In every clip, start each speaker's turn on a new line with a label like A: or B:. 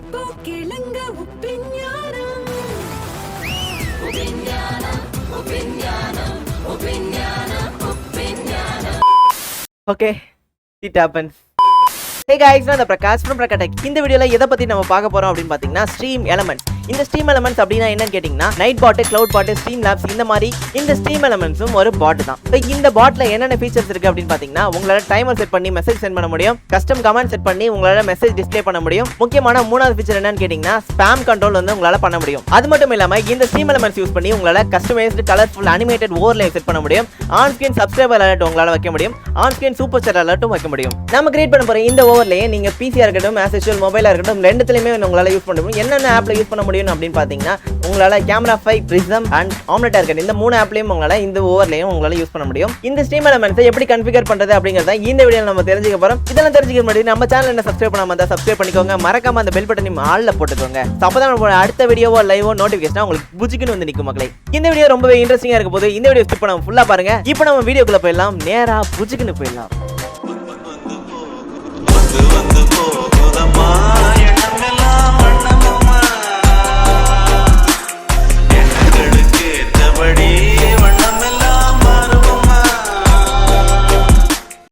A: Okay, it happens. Hey guys, நான் Prakash from Prakatek. இந்த வீடியோல எதை பத்தி நம்ம பார்க்க போறோம் அப்படினு பாத்தீங்கன்னா Streamelements. இந்த Streamelements அப்படினா என்னன்னு கேட்டிங்கனா Nightbot, cloudbot, Streamlabs இந்த மாதிரி இந்த Streamelementsம் ஒரு bot தான். இந்த botல என்னென்ன features இருக்கு அப்படினு பாத்தீங்கன்னா உங்களால டைமர் செட் பண்ணி மெசேஜ் சென்ட் பண்ண முடியும், கஸ்டம் கமாண்ட் செட் பண்ணி உங்களால மெசேஜ் டிஸ்ப்ளே பண்ண முடியும். முக்கியமான மூணாவது feature என்னன்னு கேட்டிங்கனா ஸ்பாம் கண்ட்ரோல் வந்து உங்களால பண்ண முடியும். அது மட்டும் இல்லாம இந்த Streamelements யூஸ் பண்ணி உங்களால customised colourful animated overlay set பண்ண முடியும். ஆன் ஸ்கிரீன் சப்ஸ்கிரைபர் அலர்ட் உங்களால வைக்க முடியும். ஆன் ஸ்கிரீன் சூப்பர் சாட் அலர்ட்டும் வைக்க முடியும். நாம கிரியேட் பண்ண போற இந்த ஓவர்லே நீங்க PC இருக்கட்டும் as usual மொபைலா இருக்கட்டும் ரெண்டுத்துலயுமே உங்களால யூஸ் பண்ண முடியும். என்னென்ன ஆப்ல யூஸ் பண்ண முடியும் அப்படினு பாத்தீங்கன்னா உங்களால கேமரா 5 Prism and Omnitor இருக்க இந்த மூணு ஆப்லயும் உங்களால இந்த ஓவர்லேயும் உங்களால யூஸ் பண்ண முடியும். இந்த Streamelements எப்படி கான்ஃபிகர் பண்றது அப்படிங்கறத இந்த வீடியோல நம்ம தெரிஞ்சுக்க போறோம். இதெல்லாம் தெரிஞ்சுக்க முன்னாடி நம்ம சேனலை என்ன சப்ஸ்கிரைப் பண்ணாம இருந்தா சப்ஸ்கிரைப் பண்ணிக்கோங்க. மறக்காம அந்த பெல் பட்டனை ஆல்ல போட்டுக்கோங்க. அப்பதான் நம்ம அடுத்த வீடியோவோ லைவோ நோட்டிஃபிகேஷன் உங்களுக்கு புஜிக்குன்னு வந்து நிக்கும் மக்களே. இந்த வீடியோ ரொம்பவே இன்ட்ரஸ்டிங்கா இருக்க போகுது. இந்த வீடியோ ஸ்கிப் பண்ணாம ஃபுல்லா பாருங்க. இப்போ நம்ம வீடியோக்குள்ள போயிடலாம். நேரா புஜிக்குன்னு போயிடலாம்.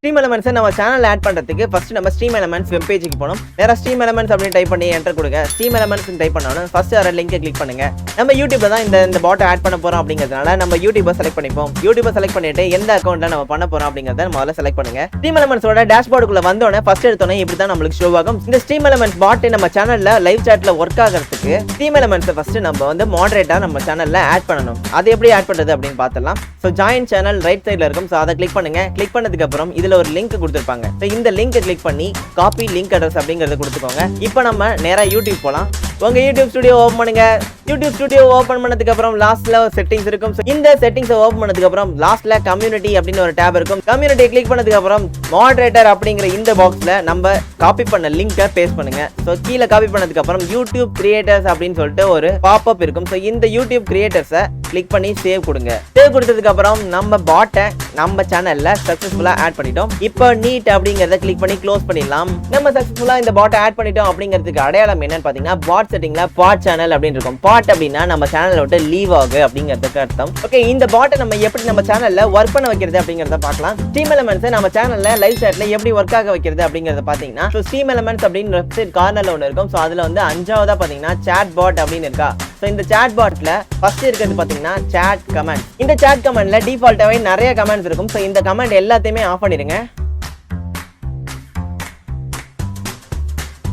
A: Streamelements நம்ம சேனல்ல ஆட் பண்றதுக்கு ஃபர்ஸ்ட் நம்ம Streamelements வெப் பேஜுக்கு போணும். நேரா Streamelements அப்படி டைப் பண்ணி என்டர் கொடுங்க. Streamelements ன்னு டைப் பண்ணனும். ஃபர்ஸ்ட் வர லிங்கை கிளிக் பண்ணுங்க. நம்ம YouTubeல தான் இந்த பாட் ஆட் பண்ண போறோம் அப்படிங்கிறதுனால நம்ம YouTubeஐ செலக்ட் பண்ணிப்போம். YouTubeஐ செலக்ட் பண்ணிட்டு எந்த அக்கவுண்ட்ல நம்ம பண்ண போறோம் அப்படிங்கறத முதல்ல செலக்ட் பண்ணுங்க. Streamelements-ஓட டேஷ்போர்டுக்குள்ள வந்தோனே ஃபர்ஸ்ட் எடுத்தோனே இப்படி தான் நமக்கு ஷோ ஆகும். இந்த Streamelements பாட் நம்ம சேனல்ல லைவ் சாட்ல வர்க் ஆகிறதுக்கு Streamelements ஃபர்ஸ்ட் நம்ம வந்து மாடரேட்டரா நம்ம சேனல்ல ஆட் பண்ணனும். அது எப்படி ஆட் பண்றது அப்படினு பார்த்தலாம். சோ ஜாயின் சேனல் ரைட் சைடுல இருக்கும். சோ அத கிளிக் பண்ணுங்க. கிளிக் பண்ணதுக்கு அப்புறம் இதுல ஒரு லிங்க் கொடுத்திருப்பாங்க. இந்த லிங்கை கிளிக் பண்ணி காப்பி லிங்க் அட்ரஸ் அப்படிங்கறத கொடுத்துக்கோங்க. இப்போ நம்ம நேரா யூடியூப் போலாம். உங்க யூடியூப் ஸ்டுடியோ ஓபன் பண்ணுங்க. யூடியூப் ஸ்டுடியோ ஓபன் பண்ணதுக்கு அப்புறம் லாஸ்ட்ல செட்டிங்ஸ் இருக்கும். இந்த செட்டிங்ஸை ஓபன் பண்ணதுக்கு அப்புறம் லாஸ்ட்ல கம்யூனிட்டி அப்படின்னு ஒரு டேப் இருக்கும். கம்யூனிட்டி கிளிக் பண்ணதுக்கு அப்புறம் மாடரேட்டர் அப்படிங்கிற இந்த பாக்ஸ்ல நம்ம காப்பி பண்ண லிங்கை பேஸ்ட் பண்ணுங்க. சோ கீழ காப்பி பண்ணதுக்கு அப்புறம் யூடியூப் கிரியேட்டர்ஸ் அப்படின்னு சொல்லிட்டு ஒரு பாப்அப் இருக்கும். சோ இந்த யூடியூப் கிரியேட்டர்ஸை கிளிக் பண்ணி சேவ் கொடுங்க. சேவ் கொடுத்ததுக்கு அப்புறம் நம்ம பாட்டை நம்ம சேனல்ல சக்சஸ்ஃபுல்லா ஆட் பண்ணிட்டோம். இப்போ நீட் அப்படிங்கறத கிளிக் பண்ணி க்ளோஸ் பண்ணிடலாம். நம்ம சக்சஸ்ஃபுல்லா இந்த பாட்டை ஆட் பண்ணிட்டோம் அப்படிங்கிறதுக்கு அடையாளம் என்னன்னு பாத்தீங்கன்னா பாட் செட்டிங்ல பாட் சேனல் அப்படின்னு இருக்கும். பாட் அப்படின்னா நம்ம சேனலை விட்டு லீவ் ஆகு அப்படிங்கிறதுக்கு அர்த்தம். ஓகே, இந்த பாட்டை நம்ம எப்படி நம்ம சேனல்ல ஒர்க் பண்ண வைக்கிறது அப்படிங்கறத பார்க்கலாம். Streamelements நம்ம சேனல்ல லைவ் சாட்ல எப்படி ஒர்க் ஆக வைக்கிறது அப்படிங்கறத பாத்தீங்கன்னா Streamelements அப்படின்னு வெப்சைட் கார்னர்ல ஒன்னு இருக்கும். சோ அதுல வந்து அஞ்சாவதா பாத்தீங்கன்னா chatbot அப்படின்னு இருக்கா. சோ இந்த chatbotல ஃபர்ஸ்ட் இருக்கிறது பாத்தீங்கன்னா chat command. இந்த chat commandல டிஃபால்ட்டாவே நிறைய கமெண்ட்ஸ் இருக்கும். சோ இந்த கமெண்ட் எல்லாத்தையுமே ஆஃப் பண்ணிடுங்க.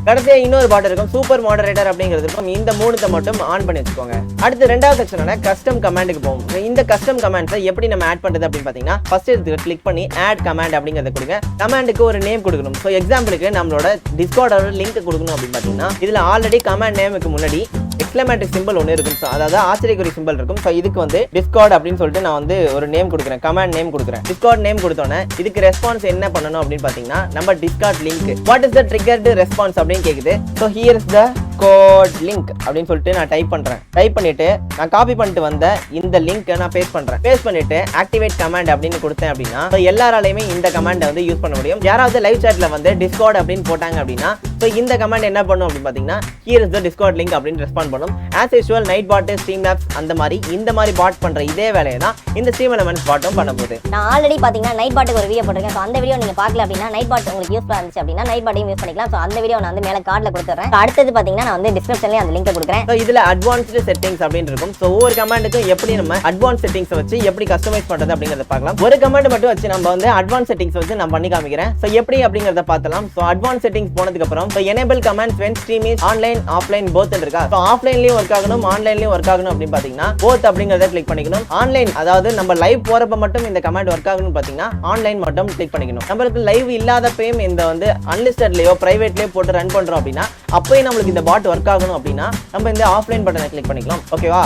A: கடைசியா இன்னொரு பாட் இருக்கும், சூப்பர் மாடரேட்டர் அப்படிங்கிறது இருக்கும். இந்த மூணுத்தை மட்டும் ஆன் பண்ணி வச்சுக்கோங்க. அடுத்து ரெண்டாவது செக்ஷனான கஸ்டம் கமாண்டுக்கு போகும். இந்த கஸ்டம் கமாண்ட்ஸை எப்படி நம்ம ஆட் பண்றது அப்படின்னு பாத்தீங்கன்னா ஃபர்ஸ்ட் இதுக்கு கிளிக் பண்ணி ஆட் கமாண்ட் அப்படிங்கறத கொடுங்க. கமாண்டுக்கு ஒரு நேம் கொடுக்கணும். ஸோ எக்ஸாம்பிளுக்கு நம்மளோட டிஸ்கார்டோட லிங்க் கொடுக்கணும் அப்படின்னு பாத்தீங்கன்னா இதுல ஆல்ரெடி கமாண்ட் நேமுக்கு முன்னாடி எக்ஸ்க்ளமேட்டிவ் சிம்பிள் ஒன்று இருக்கும். அதாவது ஆச்சரியக்குறி சிம்பிள் இருக்கும். ஸோ இதுக்கு வந்து டிஸ்கார்ட் அப்படின்னு சொல்லிட்டு நான் வந்து ஒரு நேம் கொடுக்குறேன், கமாண்ட் நேம் கொடுக்குறேன். டிஸ்கார்ட் நேம் கொடுத்தோன்னே இதுக்கு ரெஸ்பான்ஸ் என்ன பண்ணணும் அப்படின்னு பாத்தீங்கன்னா நம்ம Discord link what is the triggered response அப்படின்னு கேக்குது. So here is the code link அப்படின்னு சொல்லிட்டு நான் டைப் பண்றேன். டைப் பண்ணிட்டு நான் காப்பி பண்ணிட்டு வந்த இந்த லிங்க்கை நான் பேஸ்ட் பண்றேன். பேஸ்ட் பண்ணிட்டு ஆக்டிவேட் கமாண்ட் அப்படின்னு கொடுத்தேன் அப்படின்னா எல்லாராலையுமே இந்த கமாண்டை வந்து யூஸ் பண்ண முடியும். யாராவது லைவ் சாட்ல வந்து டிஸ்கார்ட் அப்படின்னு போட்டாங்க அப்படின்னா ஸோ இந்த கமாண்ட் என்ன பண்ணும் அப்படின்னு பாத்தீங்கன்னா here is the Discord link அப்படின்னு ரெஸ்பாண்ட் பண்ணும். ஆஸ் யூசுவல் Nightbot, Streamlabs அந்த மாதிரி இந்த மாதிரி பாட் பண்ற இதே வேலையை தான் இந்த Streamelements பாட்டும் பண்ண போகுது.
B: நான் ஆல்ரெடி பாத்தீங்கன்னா Nightbotக்கு ஒரு வீடியோ போட்டிருக்கேன். சோ அந்த வீடியோ நீங்க பார்க்கல அப்படின்னா Nightbot உங்களுக்கு யூஸ்ஃபுல்லா இருந்துச்சு அப்படின்னா Nightbotஐயும் யூஸ் பண்ணிக்கலாம். சோ அந்த வீடியோ நான் வந்து மேல கார்ட்ல கொடுத்துறேன். அடுத்து பாத்தீங்கன்னா நான் வந்து டிஸ்கிரிப்ஷன்லயே அந்த லிங்கை கொடுக்குறேன்.
A: சோ இதுல அட்வான்ஸ்டு செட்டிங்ஸ் அப்படின்னு இருக்கும். சோ ஒவ்வொரு கமாண்டுக்கும் எப்படி நம்ம அட்வான்ஸ் செட்டிங்ஸ் வச்சு எப்படி கஸ்டமைஸ் பண்றது அப்படிங்கறத பார்க்கலாம். ஒரு கமாண்ட் மட்டும் வச்சு நம்ம வந்து அட்வான்ஸ் செட்டிங்ஸ் வச்சு நான் பண்ணி காமிக்கிறேன். சோ எப்படி அப்படிங்கறத பார்த்தலாம். சோ அட்வான்ஸ் செட்டிங்ஸ் போனதுக்கு அப்புறம் so enable commands when stream is online offline both இருக்கா. சோ ஆஃப்லைன்லயும் ஒர்க் ஆகணும் ஆன்லைன்லயும் ஒர்க் ஆகணும் அப்படின்னு பாத்தீங்கன்னா both அப்படிங்கறத கிளிக் பண்ணிக்கணும். ஆன்லைன் அதாவது நம்ம லைவ் போறப்ப மட்டும் இந்த கமாண்ட் ஒர்க் ஆகணும்னு பாத்தீங்கன்னா ஆன்லைன் மட்டும் கிளிக் பண்ணிக்கணும். நம்மளுக்கு லைவ் இல்லாதப்பயும் இந்த வந்து அன்லிஸ்டட்லயோ பிரைவேட்லயோ போட்டு ரன் பண்றோம் அப்படின்னா அப்பயும் நம்மளுக்கு இந்த பாட் ஒர்க் ஆகணும் அப்படின்னா நம்ம இந்த ஆஃப்லைன் பட்டனை கிளிக் பண்ணிக்கலாம். ஓகேவா?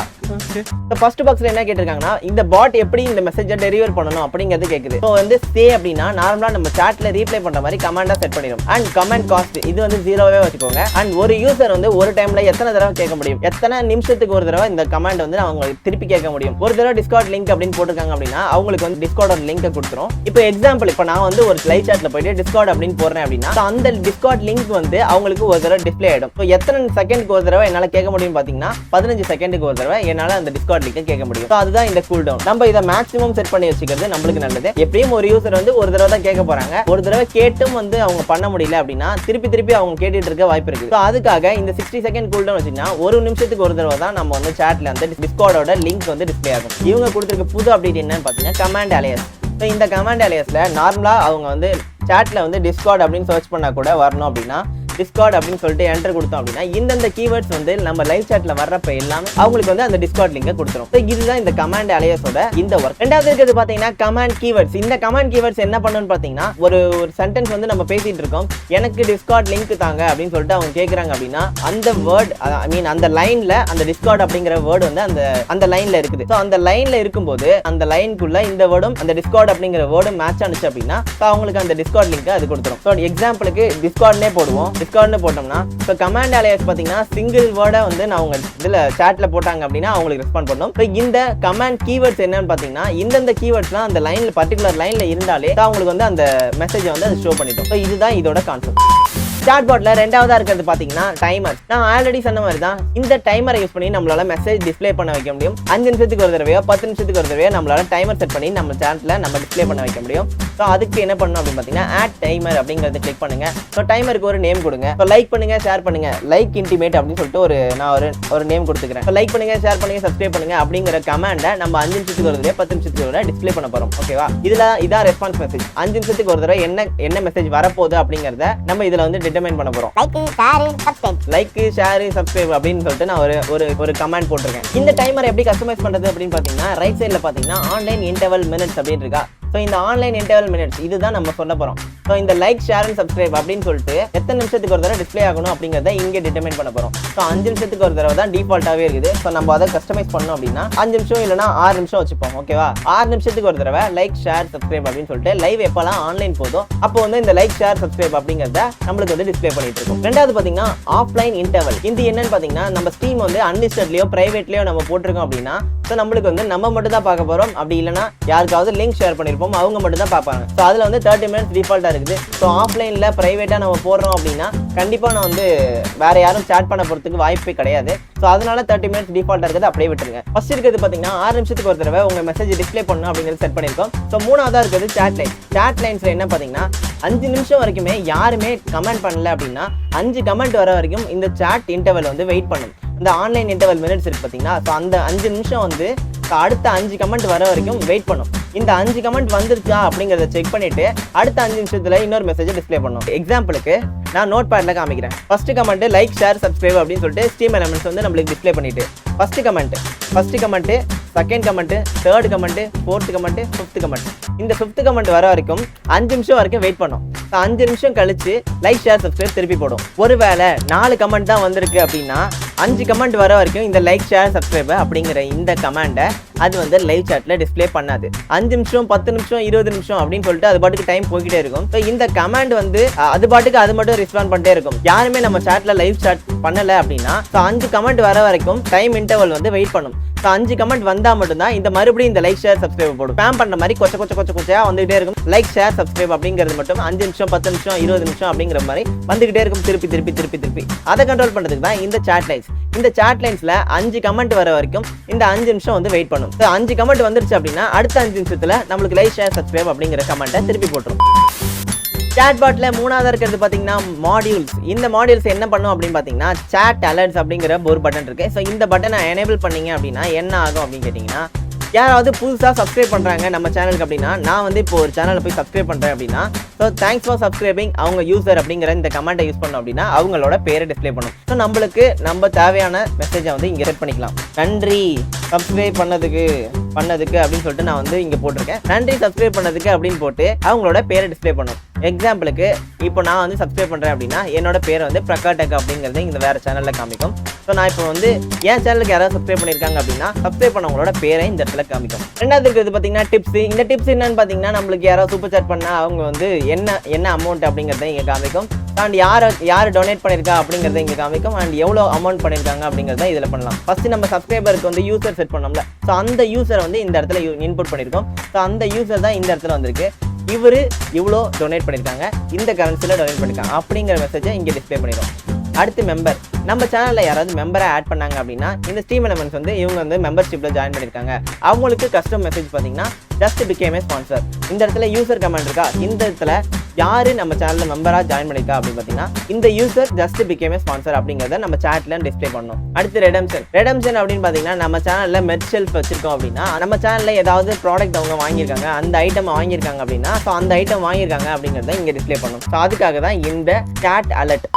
A: ஃபர்ஸ்ட் பாக்ஸ்ல என்ன கேட்டிருக்காங்கன்னா இந்த பாட் எப்படி இந்த மெசேஜை டெலிவர் பண்ணணும் அப்படிங்கிறது கேக்குது. ஸோ வந்து சே அப்படின்னா நார்மலா நம்ம சாட்ல ரீப்ளை பண்ற மாதிரி கமாண்டா செட் பண்ணிடும். அண்ட் கமெண்ட் காஸ்ட் இது வந்து 0வே வச்சுக்கோங்க. அண்ட் ஒரு யூசர் வந்து ஒரு டைம்ல எத்தனை தடவை கேட்க முடியும், எத்தனை நிமிஷத்துக்கு ஒரு தடவை இந்த கமாண்ட் வந்து அவங்க திருப்பி கேட்க முடியும். ஒரு தடவை டிஸ்கார்ட் லிங்க் அப்படின்னு போட்டிருக்காங்க அப்படின்னா அவங்களுக்கு வந்து டிஸ்கார்டோட லிங்கை கொடுத்துரும். இப்போ எக்ஸாம்பிள் இப்போ நான் வந்து ஒரு லைவ் சாட்ல போயிட்டு டிஸ்கார்ட் அப்படின்னு போறேன் அப்படின்னா அந்த டிஸ்கார்ட் லிங்க் வந்து அவங்களுக்கு ஒரு தடவை டிஸ்பிளே ஆயிடும். ஸோ எத்தனை செகண்டுக்கு ஒரு தடவை என்னால கேட்க முடியும் பாத்தீங்கன்னா 15 செகண்டுக்கு ஒரு தடவை என்னால அந்த டிஸ்கார்ட் லிங்கை கேட்க முடியும். ஸோ அதுதான் இந்த கூல் டவுன். நம்ம இதை மேக்ஸிமம் செட் பண்ணி வச்சுக்கிறது நம்மளுக்கு நல்லது. எப்படியும் ஒரு யூசர் வந்து ஒரு தடவை தான் கேட்க போறாங்க. ஒரு தடவை கேட்டும் வந்து அவங்க பண்ண முடியல அப்படின்னா திருப்பி அவங்க கேட்டுட்டு இருக்க வாய்ப்பு இருக்கு. ஸோ அதுக்காக இந்த 60 செகண்ட் கூல் டவுன் வச்சுன்னா ஒரு நிமிஷத்துக்கு ஒரு தடவை தான் நம்ம வந்து சாட்ல அந்த டிஸ்கார்டோட லிங்க் வந்து டிஸ்பிளே ஆகும். இவங்க கொடுத்துருக்க புது அப்டேட் என்னன்னு பாத்தீங்கன்னா கமாண்ட் அலையஸ். ஸோ இந்த கமாண்ட் அலையஸ்ல நார்மலா அவங்க வந்து சாட்ல வந்து டிஸ்கார்ட் அப்படின்னு சர்ச் பண்ணா கூட வரணும் அப்படின்னா டிஸ்கார்ட் அப்படின்னு சொல்லிட்டு என்டர் கொடுத்தோம் அப்படின்னா இந்தந்த கீவேர்ட்ஸ் வந்து நம்ம லைவ் சாட்ல வர்றப்ப எல்லாமே அவங்களுக்கு வந்து அந்த டிஸ்கார்ட் லிங்கை கொடுத்துரும். ஸோ இதுதான் இந்த கமாண்ட் அலையஸோட இந்த ஒர்க். ரெண்டாவது இருக்கிறது பாத்தீங்கன்னா கமாண்ட் கீவேர்ட்ஸ். இந்த கமாண்ட் கீவேர்ட்ஸ் என்ன பண்ணணும்னு பாத்தீங்கன்னா ஒரு சென்டென்ஸ் வந்து நம்ம பேசிட்டு இருக்கோம், எனக்கு டிஸ்கார்ட் லிங்க் தாங்க அப்படின்னு சொல்லிட்டு அவங்க கேட்கறாங்க அப்படின்னா அந்த வேர்ட் ஐ மீன் அந்த லைன்ல அந்த டிஸ்கார்ட் அப்படிங்கிற வேர்டு வந்து அந்த லைன்ல இருக்குது. ஸோ அந்த லைன்ல இருக்கும்போது அந்த லைனுக்குள்ள இந்த வேர்டும் அந்த டிஸ்கார்ட் அப்படிங்கிற வேர்டும் மேட்ச் ஆனிச்சு அப்படின்னா அவங்களுக்கு அந்த டிஸ்கார்ட் லிங்க் அது கொடுத்துரும். ஸோ எக்ஸாம்பிளுக்கு டிஸ்கார்ட்னே போடுவோம். டிஸ்கார்ட்னு போட்டோம்னா இப்போ கமாண்ட் அலையஸ் பாத்தீங்கன்னா சிங்கிள் வேர்டை வந்து நான் அவங்க இதுல சாட்ல போட்டாங்க அப்படின்னா அவங்களுக்கு ரெஸ்பாண்ட் பண்ணும். இப்போ இந்த கமாண்ட் கீவேர்ட்ஸ் என்னன்னு பாத்தீங்கன்னா இந்தந்த கீவேர்ட்ஸ்லாம் அந்த லைன்ல பர்டிகுலர் லைன்ல இருந்தாலே அவங்களுக்கு வந்து அந்த மெசேஜை வந்து அது ஷோ பண்ணிடும். ஸோ இதுதான் இதோட கான்செப்ட். சாட்பாட்ல ரெண்டாவதா இருக்கிறது பாத்தீங்கன்னா டைமர். நான் ஆல்ரெடி சொன்ன மாதிரி தான் இந்த டைமரை யூஸ் பண்ணி நம்மளால மெசேஜ் டிஸ்பிளே பண்ண வைக்க முடியும். 5 நிமிஷத்துக்கு ஒரு தடவையோ 10 நிமிஷத்துக்கு ஒரு தடவையோ நம்மளால டைமர் செட் பண்ணி நம்ம சாட்ல நம்ம டிஸ்பிளே பண்ண வைக்க முடியும். ஸோ அதுக்கு என்ன பண்ணணும் அப்படின்னு பாத்தீங்கன்னா ஆட் டைமர் அப்படிங்கறத கிளிக் பண்ணுங்க. ஸோ டைமருக்கு ஒரு நேம் கொடுங்க. ஸோ லைக் பண்ணுங்க, ஷேர் பண்ணுங்க, லைக் இன்டிமேட் அப்படின்னு சொல்லிட்டு நான் ஒரு நேம் கொடுத்துக்கிறேன். ஸோ லைக் பண்ணுங்க, ஷேர் பண்ணுங்க, சப்ஸ்கிரைப் பண்ணுங்க அப்படிங்கிற கமாண்டை நம்ம 5 நிமிஷத்துக்கு ஒரு தடவை 10 நிமிஷத்துக்கு ஒரு தடவை டிஸ்பிளே பண்ண போறோம். ஓகேவா? இதான் ரெஸ்பான்ஸ் மெசேஜ். 5 நிமிஷத்துக்கு ஒரு தடவை என்ன மெசேஜ் வரப்போகுது அப்படிங்கறத நம்ம இதுல வந்து டிட்டர்மைன் பண்ண போறோம். லைக் ஷேர் சப்ஸ்கிரைப் அப்படின்னு சொல்லிட்டு நான் ஒரு கமெண்ட் போட்டிருக்கேன். இந்த டைமர் எப்படி கஸ்டமைஸ் பண்றது அப்படின்னு பாத்தீங்கன்னா ரைட் சைடுல பாத்தீங்கன்னா ஆன்லைன் இன்டர்வல் மினிட்ஸ் அப்படின்னு இருக்கா. ஸோ இந்த ஆன்லைன் இன்டர்வல் மினிட்ஸ் இதுதான் நம்ம சொல்ல போறோம். ஸோ இந்த லைக் ஷேர் அண்ட் சப்ஸ்கிரைப் அப்படின்னு சொல்லிட்டு எத்தனை நிமிஷத்துக்கு ஒரு தடவை டிஸ்பிளே ஆகணும் அப்படிங்கிறத இங்கே டிட்டர்மைன் பண்ண போறோம். ஸோ 5 நிமிஷத்துக்கு ஒரு தடவை தான் டிஃபால்ட்டாகவே இருக்குது. ஸோ நம்ம அதை கஸ்டமைஸ் பண்ணோம் அப்படின்னா 5 நிமிஷம் இல்லைனா 6 நிமிஷம் வச்சுப்போம். ஓகேவா? 6 நிமிஷத்துக்கு ஒரு தடவை லைக் ஷேர் சப்ஸ்கிரைப் அப்படின்னு சொல்லிட்டு லைவ் எப்பெல்லாம் ஆன்லைன் போதும் அப்போ வந்து இந்த லைக் ஷேர் சப்ஸ்கிரைப் அப்படிங்கிறத நம்மளுக்கு வந்து டிஸ்பிளே பண்ணிட்டு இருக்கும். ரெண்டாவது பாத்தீங்கன்னா ஆஃப்லைன் இன்டர்வல். இது என்னன்னு பாத்தீங்கன்னா நம்ம ஸ்ட்ரீம் வந்து அன்லிஸ்டட்லயோ பிரைவேட்லயோ நம்ம போட்டிருக்கோம் அப்படின்னா ஸோ நம்மளுக்கு வந்து நம்ம மட்டும் தான் பார்க்க போறோம். அப்படி இல்லைனா யாருக்காவது லிங்க் ஷேர் பண்ணிருப்போம், அவங்க மட்டும் தான் பார்ப்பாங்க. ஸோ அதுல வந்து 30 மினிட்ஸ் டிஃபால்ட்டா இருக்குது. ஸோ ஆஃப்லைன்ல பிரைவேட்டா நம்ம போடுறோம் அப்படின்னா கண்டிப்பா நான் வந்து வேற யாரும் சாட் பண்ண போறதுக்கு வாய்ப்பே கிடையாது. ஸோ அதனால 30 மினிட்ஸ் டிஃபால்ட்டா இருக்குது, அப்படியே விட்டுருங்க. ஃபர்ஸ்ட் இருக்கிறது பாத்தீங்கன்னா 6 நிமிஷத்துக்கு ஒரு தடவை உங்க மெசேஜ் டிஸ்பிளே பண்ணணும் அப்படிங்கிறது செட் பண்ணிருக்கோம். ஸோ மூணாவதா இருக்கிறது சாட் லைன்ஸ். சாட் லைன்ஸ்ல என்ன பாத்தீங்கன்னா 5 நிமிஷம் வரைக்குமே யாருமே கமெண்ட் பண்ணல அப்படின்னா 5 கமெண்ட் வர வரைக்கும் இந்த சாட் இன்டர்வல் வந்து வெயிட் பண்ணும். இந்த ஆன்லைன் இன்டர்வல் மினிட்ஸ் இருக்கு பாத்தீங்கன்னா. ஸோ அந்த 5 நிமிஷம் வந்து அடுத்த 5 கமெண்ட் வர வரைக்கும் வெயிட் பண்ணும். இந்த 5 கமெண்ட் வந்துருச்சா அப்படிங்கறத செக் பண்ணிட்டு அடுத்த 5 நிமிஷத்துல இன்னொரு மெசேஜ் டிஸ்பிளே பண்ணும். எக்ஸாம்பிளுக்கு நான் நோட் பேட்ல காமிக்கிறேன். First comment like share subscribe அப்படின்னு சொல்லிட்டு ஸ்ட்ரீம் எலிமெண்ட்ஸ் வந்து நம்மளுக்கு டிஸ்பிளே பண்ணிட்டு first comment, second comment, third comment, fourth comment, fifth comment. இந்த ஃபிஃப்த் கமெண்ட் வர வரைக்கும் 5 நிமிஷம் வரைக்கும் வெயிட் பண்ணும். 5 நிமிஷம் கழிச்சு லைக் ஷேர் சப்ஸ்கிரைப் திருப்பி போடும். ஒருவேளை 4 கமெண்ட் தான் வந்திருக்கு அப்படின்னா 5 கமெண்ட் வர வரைக்கும் இந்த லைக் ஷேர் சப்ஸ்கிரைப் அப்படிங்கிற இந்த கமெண்டை அது வந்து லைவ் சாட்ல டிஸ்பிளே பண்ணாது. 5 நிமிஷம் 10 நிமிஷம் 20 நிமிஷம் அப்படின்னு சொல்லிட்டு அது பாட்டுக்கு டைம் போய்கிட்டே இருக்கும். ஸோ இந்த கமெண்ட் வந்து அது பாட்டுக்கு அது மட்டும் ரெஸ்பாண்ட் பண்ணிட்டே இருக்கும். யாருமே நம்ம சாட்ல லைவ் சாட் பண்ணல அப்படின்னா 5 கமெண்ட் வர வரைக்கும் டைம் இன்டர்வல் வந்து வெயிட் பண்ணும். ஸோ 5 கமெண்ட் வந்தா மட்டும்தான் இந்த மறுபடியும் இந்த லைக் ஷேர் சப்ஸ்கிரைப் போடும். ஸ்பாம் பண்ண மாதிரி கொச்சையா வந்துகிட்டே இருக்கும். லைக் ஷேர் சப்ஸ்கிரைப் அப்படிங்கிறது மட்டும் 5 நிமிஷம் 10 நிமிஷம் 20 நிமிஷம் அப்படிங்கிற மாதிரி வந்துகிட்டே இருக்கும். திருப்பி அதை கண்ட்ரோல் பண்றதுக்கு தான் இந்த சாட் லைன்ஸ். இந்த சாட் லைன்ஸ்ல 5 கமெண்ட் வர வரைக்கும் இந்த 5 நிமிஷம் வந்து வெயிட் பண்ணும். 5 கமெண்ட் வந்துருச்சு அப்படின்னா அடுத்த 5 நிமிஷத்துல நம்மளுக்கு லைக் ஷேர் சப்ஸ்கிரைப் அப்படிங்கிற கமெண்ட்டை திருப்பி போட்டுரும். சாட்பாட்ல மூணாவதா இருக்கிறது பாத்தீங்கன்னா மாடியூல்ஸ். இந்த மாடியூல்ஸ் என்ன பண்ணும் அப்படின்னு பாத்தீங்கன்னா சாட் அலர்ட்ஸ் அப்படிங்கிற ஒரு பட்டன் இருக்கு. ஸோ இந்த பட்டனை எனேபிள் பண்ணீங்க அப்படின்னா என்ன ஆகும் அப்படின்னு கேட்டீங்கன்னா யாராவது புதுசாக சப்ஸ்கிரைப் பண்ணுறாங்க நம்ம சேனலுக்கு அப்படின்னா நான் வந்து இப்போ ஒரு சேனலில் போய் சப்ஸ்கிரைப் பண்ணுறேன் அப்படின்னா ஸோ தேங்க்ஸ் ஃபார் சப்ஸ்கிரைபிங் அவங்க யூசர் அப்படிங்கிற இந்த கமெண்ட்டை யூஸ் பண்ணோம் அப்படின்னா அவங்களோட பேரை டிஸ்பிளே பண்ணும். ஸோ நம்மளுக்கு நம்ம தேவையான மெசேஜை வந்து இங்கே செட் பண்ணிக்கலாம். நன்றி சப்ஸ்கிரைப் பண்ணதுக்கு. பண்ணதுக்கு அப்படின்னு சொல்லிட்டு நான் வந்து இங்கே போட்டிருக்கேன். நன்றி சப்ஸ்கிரைப் பண்ணதுக்கு அப்படின்னு போட்டு அவங்களோட பேரை டிஸ்பிளே பண்ணும். எக்ஸாம்பிளுக்கு இப்போ நான் வந்து சப்ஸ்கிரைப் பண்ணுறேன் அப்படின்னா என்னோட பேர் வந்து பிரகாடெக் அப்படிங்கிறது இந்த வேறு சேனலில் காமிக்கும். ஸோ நான் இப்போ வந்து என் சேனலுக்கு யாராவது சப்ஸ்கிரைப் பண்ணியிருக்காங்க அப்படின்னா சப்ஸ்கிரைப் பண்ணவங்களோட பேரை இந்த இடத்துல காமிக்கும். ரெண்டாவது இருக்கிறது பார்த்தீங்கன்னா டிப்ஸ். இந்த டிப்ஸ் என்னன்னு பார்த்தீங்கன்னா நம்மளுக்கு யாராவது சூப்பர் சாட் பண்ணால் அவங்க வந்து என்ன அமௌண்ட் அப்படிங்கிறத இங்கே காமிக்கும். அண்ட் யார் டொனேட் பண்ணியிருக்கா அப்படிங்கிறத இங்கே காமிக்கும். அண்ட் எவ்வளோ அமௌண்ட் பண்ணியிருக்காங்க அப்படிங்கிறத இதில் பண்ணலாம். ஃபஸ்ட்டு நம்ம சப்ஸ்கிரைபருக்கு வந்து யூசர் செட் பண்ணோம்ல, ஸோ அந்த யூசரை வந்து இந்த இடத்துல இன்புட் பண்ணியிருக்கோம். ஸோ அந்த யூசர் தான் இந்த இடத்துல வந்திருக்கு. இவர் இவ்வளோ டொனேட் பண்ணியிருக்காங்க, இந்த கரன்சியில் டொனேட் பண்ணியிருக்காங்க அப்படிங்கிற மெசேஜை இங்கே டிஸ்பிளே பண்ணிடுவோம். அடுத்து மெம்பர். நம்ம சேனலில் யாராவது மெம்பரை ஆட் பண்ணாங்க அப்படின்னா இந்த ஸ்ட்ரீம் எலமெண்ட்ஸ் வந்து இவங்க வந்து மெம்பர்ஷிப்பில் ஜாயின் பண்ணியிருக்காங்க. அவங்களுக்கு கஸ்டம் மெசேஜ் பார்த்தீங்கன்னா ஜஸ்ட் பிகேம் ஏ ஸ்பான்சர். இந்த இடத்துல யூசர் கமெண்ட் இருக்கா, இந்த இடத்துல யார் நம்ம சேனலில் மெம்பராக ஜாயின் பண்ணியிருக்கா அப்படின்னு பார்த்தீங்கன்னா இந்த யூசர் ஜஸ்ட் பிகேம் ஏ ஸ்பான்சர் அப்படிங்கிறத நம்ம சேட்டில் டிஸ்பிளே பண்ணணும். அடுத்து ரெடம்ஷன் அப்படின்னு பார்த்தீங்கன்னா நம்ம சேனலில் மெட் ஷெல்ஃப் வச்சிருக்கோம் அப்படின்னா நம்ம சேனலில் ஏதாவது ப்ராடக்ட் அவங்க வாங்கியிருக்காங்க, அந்த ஐட்டம் வாங்கியிருக்காங்க அப்படின்னா ஸோ அந்த ஐட்டம் வாங்கியிருக்காங்க அப்படிங்கிறத இங்கே டிஸ்பிளே பண்ணணும். ஸோ அதுக்காக தான் இந்த சேட் அலர்ட்.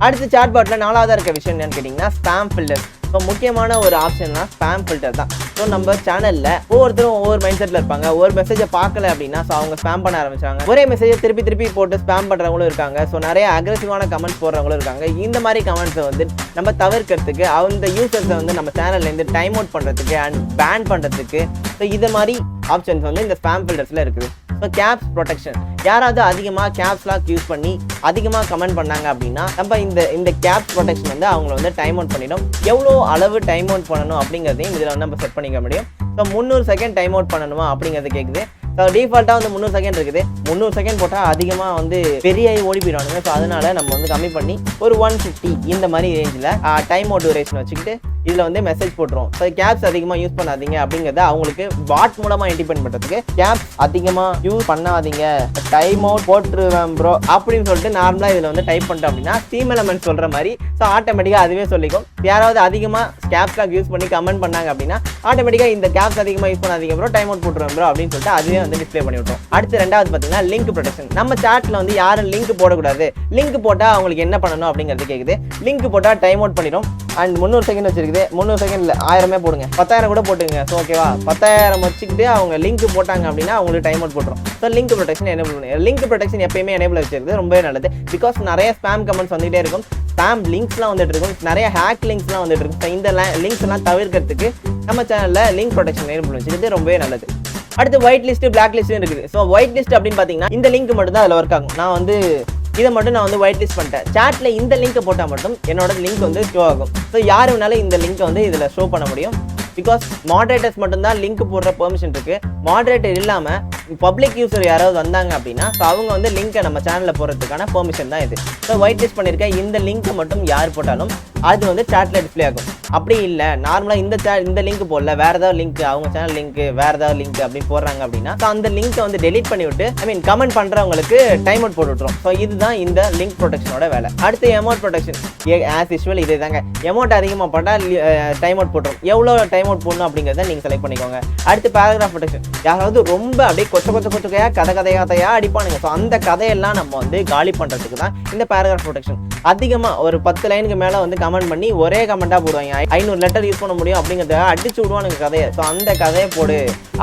A: அடுத்து சாட்பாட்டில் நாலாவதாக இருக்க விஷயம் என்னன்னு கேட்டிங்கன்னா ஸ்பேம் ஃபில்டர். ஸோ முக்கியமான ஒரு ஆப்ஷன்னா ஸ்பேம் ஃபில்டர் தான். ஸோ நம்ம சேனலில் ஒவ்வொருத்தரும் ஒவ்வொரு மைண்ட் செட்டில் இருப்பாங்க. ஒரு மெசேஜை பார்க்கல அப்படின்னா ஸோ அவங்க ஸ்பேம் பண்ண ஆரம்பிச்சாங்க. ஒரே மெசேஜை திருப்பி போட்டு ஸ்பேம் பண்ணுறவங்களும் இருக்காங்க. ஸோ நிறைய அக்ரெசிவான கமெண்ட்ஸ் போடுறவங்களும் இருக்காங்க. இந்த மாதிரி கமெண்ட்ஸை வந்து நம்ம தவிர்க்கிறதுக்கு அந்த யூசர்ஸை வந்து நம்ம சேனல்லேருந்து டைம் அவுட் பண்ணுறதுக்கு அண்ட் பேன் பண்ணுறதுக்கு ஸோ இது மாதிரி ஆப்ஷன்ஸ் வந்து இந்த ஸ்பேம் ஃபில்டர்ஸில் இருக்குது. So caps protection. யாராவது அதிகமாக கேப்ஸ் லாக் யூஸ் பண்ணி அதிகமாக கமெண்ட் பண்ணாங்க அப்படின்னா நம்ம இந்த கேப்ஸ் ப்ரொடெக்ஷன் வந்து அவங்கள வந்து டைம் அவுட் பண்ணிடும். எவ்வளோ அளவு டைம் அவுட் பண்ணணும் அப்படிங்கிறதையும் இதில் வந்து நம்ம செட் பண்ணிக்க முடியும். ஸோ 300 செகண்ட் டைம் அவுட் பண்ணணுமா அப்படிங்கிறது கேட்குது. ஸோ டிஃபால்ட்டாக வந்து 300 செகண்ட் இருக்குது. 300 செகண்ட் போட்டால் அதிகமாக வந்து பெரிய ஓடி போயிடுவானுங்க. ஸோ அதனால நம்ம வந்து கம்மி பண்ணி ஒரு 150 இந்த மாதிரி ரேஞ்சில் டைம் அவுட் டூரேஷன் வச்சுக்கிட்டு இதில் வந்து மெசேஜ் போட்டுருவோம். ஸோ கேப்ஸ் அதிகமாக யூஸ் பண்ணாதீங்க அப்படிங்கிறத அவங்களுக்கு பாட் மூலமாக இன்டிபெண்ட் பண்ணுறதுக்கு கேப்ஸ் அதிகமாக யூஸ் பண்ணாதீங்க, டைம் அவுட் போட்டுருவேன் ப்ரோ அப்படின்னு சொல்லிட்டு நார்மலாக இதில் வந்து டைப் பண்ணிட்டோம் அப்படின்னா ஸ்ட்ரீம் எலமெண்ட்ஸ் சொல்கிற மாதிரி ஸோ ஆட்டோமேட்டிக்காக அதுவே சொல்லிக்கும். யாராவது அதிகமாக கேப்ஸ் லாக் யூஸ் பண்ணி கமெண்ட் பண்ணாங்க அப்படின்னா ஆட்டோமேட்டிக்காக இந்த கேப்ஸ் அதிகமாக யூஸ் பண்ணாதீங்க ப்ரோ, டைம் அவுட் போட்டுருவேன் ப்ரோ அப்படின்னு சொல்லிட்டு அதுவே வந்து டிஸ்பிளே பண்ணி விட்டோம். அடுத்து ரெண்டாவது பார்த்தீங்கன்னா லிங்க் ப்ரொடெக்ஷன். நம்ம சாட்டில் வந்து யாரும் லிங்க் போடக்கூடாது. லிங்க் போட்டால் அவங்களுக்கு என்ன பண்ணணும் அப்படிங்கிறது கேட்குது. லிங்க் போட்டால் டைம் அவுட் பண்ணிடும். அண்ட் 300 செகண்ட் வச்சிருக்குது. 300 செகண்டில் 1000 போடுங்க, 10,000 கூட போட்டுங்க. ஸோ ஓகேவா, 10,000 வச்சுக்கிட்டு அவங்க லிங்க் போட்டாங்க அப்படின்னா அவங்களுக்கு டைம் அவுட் போட்டுரும். ஸோ லிங்க் ப்ரொடெக்ஷன் எனேபிள் பண்ணுங்க. லிங்க் ப்ரொடெக்ஷன் எப்பயுமே எனேபிள் வச்சிருக்கிறது ரொம்பவே நல்லது. பிகாஸ் நிறைய ஸ்பேம் கமெண்ட்ஸ் வந்துகிட்டே இருக்கும், ஸ்பேம் லிங்க்ஸ்லாம் வந்துட்டு இருக்கும், நிறைய ஹேக் லிங்க்ஸ்லாம் வந்துட்டு இருக்கும். ஸோ இந்த லிங்க்ஸ் எல்லாம் தவிர்க்கிறதுக்கு நம்ம சேனலில் லிங்க் ப்ரொடெக்ஷன் எனேபிள் வச்சுக்கிறது ரொம்பவே நல்லது. அடுத்து ஒயிட் லிஸ்ட், பிளாக் லிஸ்ட் இருக்குது. ஸோ ஒயிட் லிஸ்ட் அப்படின்னு பார்த்தீங்கன்னா இந்த லிங்க் மட்டும் தான் அதில் ஒர்க் ஆகும். நான் வந்து இதை மட்டும் நான் வந்து ஒயிட் லிஸ்ட் பண்ணிட்டேன். சாட்டில் இந்த லிங்க்கை போட்டால் மட்டும் என்னோட லிங்க் வந்து ஷோ ஆகும். ஸோ யார் வேணாலும் இந்த லிங்க்கை வந்து இதில் ஷோ பண்ண முடியும். பிகாஸ் மாடரேட்டர்ஸ் மட்டும்தான் லிங்க் போடுற பெர்மிஷன் இருக்குது. மாடரேட்டர் இல்லாமல் பப்ளிக் யூசர் யாராவது வந்தாங்க அப்படின்னா ஸோ அவங்க வந்து லிங்க்கை நம்ம சேனலில் போடுறதுக்கான பெர்மிஷன் தான் இது. ஸோ ஒயிட் லிஸ்ட் பண்ணியிருக்க இந்த லிங்க்கை மட்டும் யார் போட்டாலும் அது வந்து சாட்டில் டிஸ்பிளே ஆகும். அப்படி இல்லை நார்மலாக இந்த லிங்க் போடல, வேறு ஏதாவது லிங்க் அவங்க சேனல் லிங்க் வேறு ஏதாவது லிங்க் அப்படி போடுறாங்க அப்படின்னா ஸோ அந்த லிங்க்கை வந்து டெலிட் பண்ணி விட்டு கமெண்ட் பண்ணுறவங்களுக்கு டைம் அவுட் போட்டு விட்டுரும். ஸோ இதுதான் இந்த லிங்க் ப்ரொடெக்ஷனோட வேலை. அடுத்து எமௌண்ட் ப்ரொடெக்ஷன். ஆஸ் யூஸ்வல் இதே தாங்க. எமௌண்ட் அதிகமாக போட்டால் டைம் அவுட் போட்டுரும். எவ்வளோ டைம் அவுட் போடணும் அப்படிங்கிறத நீங்கள் செலக்ட் பண்ணிக்கோங்க. அடுத்து பேராகிராஃப் ப்ரொடெக்ஷன். யாராவது ரொம்ப அப்படியே கொச்சையாக கதையாக அடிப்பானுங்க. ஸோ அந்த கதையெல்லாம் நம்ம வந்து காலி பண்ணுறதுக்கு தான் இந்த பேராகிராஃப் ப்ரொடெக்ஷன். அதிகமாக ஒரு 10 லைனுக்கு மேலே வந்து கமெண்ட் பண்ணி ஒரே கமெண்ட்டாக போடுவாங்க. 500 லெட்டர் யூஸ் பண்ண முடியும் அப்படிங்கிறத அடிச்சு விடுவானுங்க கதையை. ஸோ அந்த கதையை போடு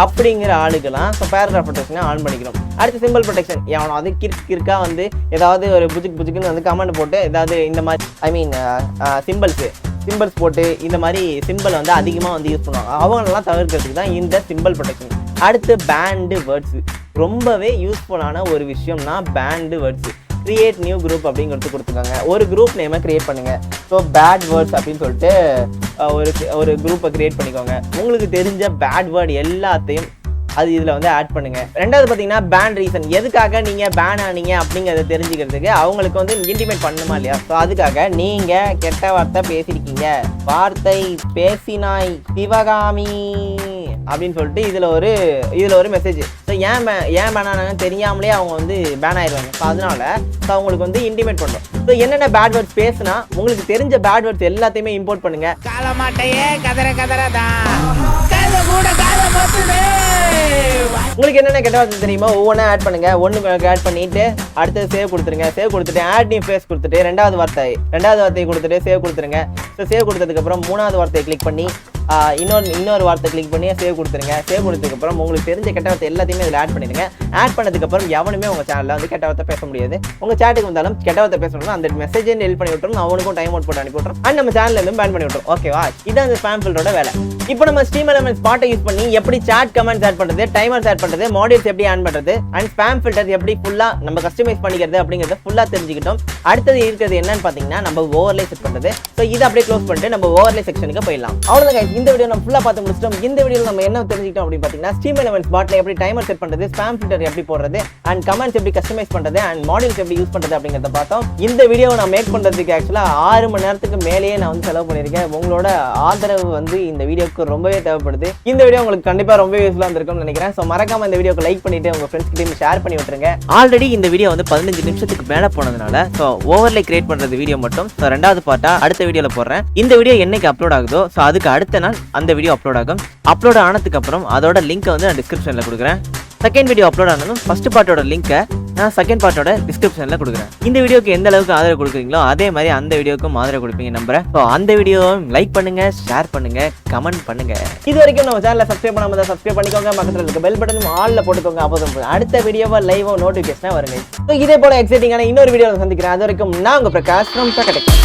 A: அப்படிங்கிற ஆளுக்கெல்லாம் ஸோ பேராகிராஃப் ப்ரொடெக்ஷனை ஆன் பண்ணிக்கணும். அடுத்து சிம்பிள் ப்ரொடெக்ஷன். எவனோ அது கிறுக்கா வந்து ஏதாவது ஒரு புஜுக்குன்னு வந்து கமெண்ட் போட்டு ஏதாவது இந்த மாதிரி சிம்பிள்ஸ் போட்டு இந்த மாதிரி சிம்பிள் வந்து அதிகமாக வந்து யூஸ் பண்ணுவாங்க. அவங்களெல்லாம் தவிர்க்கிறதுக்கு தான் இந்த சிம்பிள் ப்ரொடெக்ஷன். அடுத்து பேண்டு வேர்ட்ஸு. ரொம்பவே யூஸ்ஃபுல்லான ஒரு விஷயம்னா banned words. Create new group அப்படிங்கிறது கொடுத்துருக்காங்க. ஒரு குரூப் நேமை கிரியேட் பண்ணுங்கள். ஸோ பேட் வேர்ட்ஸ் அப்படின்னு சொல்லிட்டு ஒரு குரூப்பை கிரியேட் பண்ணிக்கோங்க. உங்களுக்கு தெரிஞ்ச பேட் வேர்டு எல்லாத்தையும் அது இதில் வந்து ஆட் பண்ணுங்கள். ரெண்டாவது பார்த்தீங்கன்னா பேன் ரீசன். எதுக்காக நீங்கள் பேன் ஆனீங்க அப்படிங்கிறத தெரிஞ்சுக்கிறதுக்கு அவங்களுக்கு வந்து இன்டிமேட் பண்ணணுமா இல்லையா? ஸோ அதுக்காக நீங்கள் கெட்ட வார்த்தை பேசியிருக்கீங்க, வார்த்தை பேசினாய் சிவகாமி அப்படின்னு சொல்லிட்டு இதில் ஒரு மெசேஜ். ஸோ ஏன் பேன் ஆனாங்கன்னு தெரியாமலே அவங்க வந்து பேன் ஆயிடுவாங்க. ஸோ அதனால அவங்களுக்கு வந்து இன்டிமேட் பண்ணணும். ஸோ என்னென்ன பேட் வேர்ட்ஸ் பேசுனா உங்களுக்கு தெரிஞ்ச பேட் வேர்ட்ஸ் எல்லாத்தையுமே இம்போர்ட் பண்ணுங்க. உங்களுக்கு என்னென்ன கெட்ட வார்த்தை தெரியுமோ ஒவ்வொன்றா ஆட் பண்ணுங்க. ஒன்று ஆட் பண்ணிட்டு அடுத்தது சேவ் கொடுத்துருங்க. சேவ் கொடுத்துட்டு ஆட் நியூ ஃபேஸ் கொடுத்துட்டு ரெண்டாவது வார்த்தையை கொடுத்துட்டு சேவ் கொடுத்துருங்க. ஸோ சேவ் கொடுத்ததுக்கப்புறம் மூணாவது வார்த்தையை கிளிக் பண்ணி இன்னொரு வார்த்தை கிளிக் பண்ணி சேவ் கொடுத்துருங்க. சேவ் கொடுத்ததுக்கப்புறம் உங்களுக்கு தெரிஞ்ச கெட்ட வார்த்தை எல்லாத்தையுமே இதில் ஆட் பண்ணிடுங்க. ஆட் பண்ணதுக்கப்புறம் எவனுமே உங்கள் சேனலில் வந்து கெட்ட வார்த்தை பேச முடியாது. உங்கள் சேட்டுக்கு வந்தாலும் கெட்ட வார்த்தை பேசணும்னா அந்த மெசேஜை டெலிட் பண்ணி விட்டுரும், அவனுக்கும் டைம் அவுட் போட்டு அனுப்பி விட்டுரும், அண்ட் நம்ம சேனல்லேருந்து பேன் பண்ணி விட்டுரும். ஓகேவா, இதான் அந்த ஸ்பாம் ஃபில்டரோட வேலை. இப்போ நம்ம Streamelements பாட்டை யூஸ் பண்ணி எப்படி சாட் கமெண்ட்ஸ் ஆட் பண்ணுறது, டைமர்ஸ் ஆட் பண்ணுறது, மாடியூல்ஸ் எப்படி ஆன் பண்ணுறது, அண்ட் ஸ்பாம் ஃபில்டர் எப்படி ஃபுல்லாக நம்ம கஸ்டமைஸ் பண்ணிக்கிறது அப்படிங்கிறத ஃபுல்லாக தெரிஞ்சுக்கிட்டோம். அடுத்தது இருக்கிறது என்னன்னு பார்த்தீங்கன்னா நம்ம ஓவர்லே செட் பண்ணுறது. ஸோ இதை அப்படியே க்ளோஸ் பண்ணிட்டு நம்ம ஓவர்லே செக்ஷனுக்கு போயிடலாம். அவ்வளோதான் guys, இந்த வீடியோ நம்ம ஃபுல்லாக பார்த்து முடிச்சிட்டோம். இந்த வீடியோவில் நம்ம என்ன தெரிஞ்சுக்கிட்டோம் அப்படின்னு பார்த்தீங்கன்னா Streamelements பாட்டில் எப்படி டைமர் செட் பண்ணுறது, ஸ்பாம் ஃபில்டர் எப்படி போடுறது, அண்ட் கமெண்ட்ஸ் எப்படி கஸ்டமைஸ் பண்ணுறது, அண்ட் மாடியூல்ஸ் எப்படி யூஸ் பண்ணுறது அப்படிங்கிறத பார்த்தோம். இந்த வீடியோவை நான் மேக் பண்ணுறதுக்கு ஆக்சுவலாக 6 மணி நேரத்துக்கு மேலேயே நான் வந்து செலவு பண்ணியிருக்கேன். உங்களோட ஆதரவு வந்து இந்த வீடியோக்கு ரொம்பவே தேவைப்படுது. இந்த வீடியோ உங்களுக்கு கண்டிப்பாக ரொம்ப யூஸ்ஃபுல்லாக இருந்திருக்கும்னு நினைக்கிறேன். ஸோ மறக்காம இந்த வீடியோக்கு லைக் பண்ணிட்டு உங்க ஃப்ரெண்ட்ஸ் கிட்டயும் ஷேர் பண்ணி விட்டுருங்க. ஆல்ரெடி இந்த வீடியோ வந்து 15 நிமிஷத்துக்கு மேலே போனதுனால ஸோ ஓவர்லே கிரியேட் பண்ணுறது வீடியோ மட்டும் ஸோ 2வது பார்ட்டா அடுத்த வீடியோவில் போடுறேன். இந்த வீடியோ என்னைக்கு அப்லோட் ஆகுதோ ஸோ அதுக்கு அடுத்த நாள் அந்த வீடியோ அப்லோட் ஆகும். அப்லோட் ஆனதுக்கு அப்புறம் அதோட லிங்க்கை வந்து நான் டிஸ்கிரிப்ஷனில் கொடுக்குறேன். செகண்ட் வீடியோ அப்லோட் ஆனதும் ஃபர்ஸ்ட் பார்ட்டோட லிங்க்கை நான் செகண்ட் பார்ட்டோட டிஸ்கிரிப்ஷனில் கொடுக்குறேன். இந்த வீடியோக்கு எந்த அளவுக்கு ஆதரவு கொடுக்குறீங்களோ அதே மாதிரி அந்த வீடியோக்கும் ஆதரவு கொடுப்பீங்க நம்புறேன். ஸோ அந்த வீடியோவும் லைக் பண்ணுங்க, ஷேர் பண்ணுங்க, கமெண்ட் பண்ணுங்க. இது வரைக்கும் நம்ம சேனலை சப்ஸ்கிரைப் பண்ணாம தான் சப்ஸ்கிரைப் பண்ணிக்கோங்க. பக்கத்தில் இருக்க பெல் பட்டனும் ஆல்ல போட்டுக்கோங்க. அப்போ அடுத்த வீடியோவா லைவோ நோட்டிஃபிகேஷனாக வருங்க. ஸோ இதே போல எக்ஸைட்டிங்கான இன்னொரு வீடியோவில் சந்திக்கிறேன். அது வரைக்கும் நான் உங்க பிரகாஷ் from Feautures.